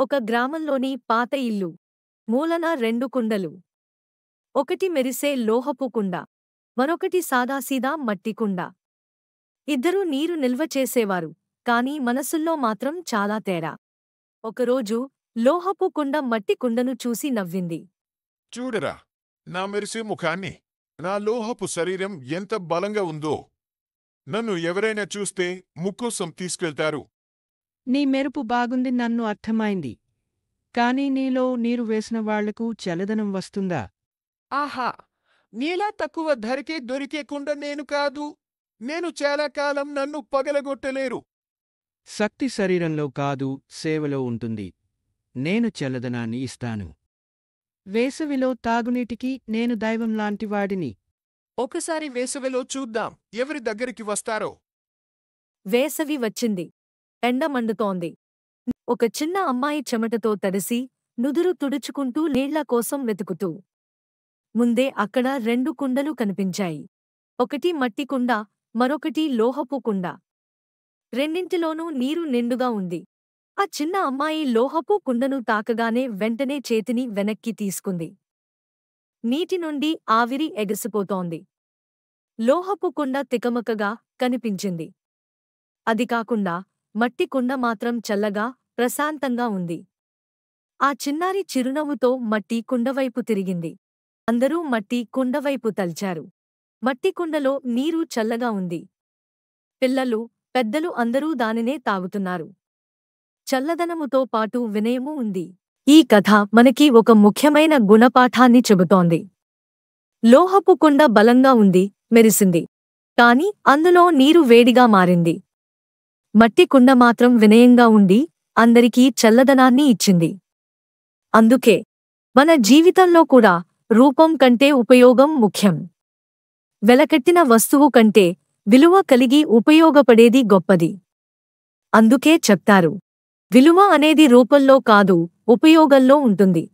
ఒక గ్రామంలోని పాత ఇల్లు. మూలన 2 కుండలు. ఒకటి మెరిసే లోహపు కుండ. మరొకటి సాదాసీదా మట్టి కుండ. ఇద్దరూ నీరు నిల్వ చేసేవారు, కాని మనసుల్లో మాత్రం చాలా తేడా. ఒకరోజు లోహపు కుండ మట్టి కుండను చూసి నవ్వింది. చూడరా, నా మెరిసే ముఖాన్ని, నా లోహపు శరీరం ఎంత బలంగా ఉందో. నన్ను ఎవరైనా చూస్తే ముక్కోసం తీసుకెళ్తారు. నీ మెరుపు బాగుంది, నన్ను అర్థమైంది. కాని నీలో నీరు వేసిన వాళ్లకు చల్లదనం వస్తుందా? ఆహా, నీలా తక్కువ ధరకే దొరికే కుండ నేను కాదు. నేను చాలా కాలం నన్ను పగలగొట్టలేరు. శక్తి శరీరంలో కాదు, సేవలో ఉంటుంది. నేను చల్లదనాన్ని ఇస్తాను. వేసవిలో తాగునీటికి నేను దైవంలాంటివాడిని. ఒకసారి వేసవిలో చూద్దాం ఎవరి దగ్గరికి వస్తారో. వేసవి వచ్చింది. ఎండ మండుతోంది. ఒక చిన్న అమ్మాయి చెమటతో తడిసి, నుదురు తుడుచుకుంటూ నీళ్ల కోసం వెతుకుతూ. ముందే అక్కడ 2 కుండలు కనిపించాయి. ఒకటి మట్టి కుండ, మరొకటి లోహపు కుండ. రెండింటిలోనూ నీరు నిండుగా ఉంది. ఆ చిన్న అమ్మాయి లోహపు కుండను తాకగానే వెంటనే చేతిని వెనక్కి తీసుకుంది. నీటి నుండి ఆవిరి ఎగసిపోతోంది. లోహపు కుండ తికమకగా కనిపించింది. అది కాకుండా మట్టి కుండ మాత్రం చల్లగా, ప్రశాంతంగా ఉంది. ఆ చిన్నారి చిరునవ్వుతో మట్టి కుండవైపు తిరిగింది. అందరూ మట్టి కుండవైపు తల్చారు. మట్టి కుండలో నీరు చల్లగా ఉంది. పిల్లలు, పెద్దలు అందరూ దానినే తాగుతున్నారు. చల్లదనముతో పాటు వినయమూ ఉంది. ఈ కథ మనకి ఒక ముఖ్యమైన గుణపాఠాన్ని చెబుతోంది. లోహపు కుండ బలంగా ఉంది, మెరిసింది. కాని అందులో నీరు వేడిగా మారింది. మట్టి కుండ మాత్రం వినయంగా ఉండి, అందరికీ చల్లదనాన్ని ఇచ్చింది. అందుకే మన జీవితంలో కూడా రూపం కంటే ఉపయోగం ముఖ్యం. వెలకట్టిన వస్తువు కంటే విలువ కలిగి ఉపయోగపడేది గొప్పది. అందుకే చెప్తారు, విలువ అనేది రూపంలో కాదు, ఉపయోగంలో ఉంటుంది.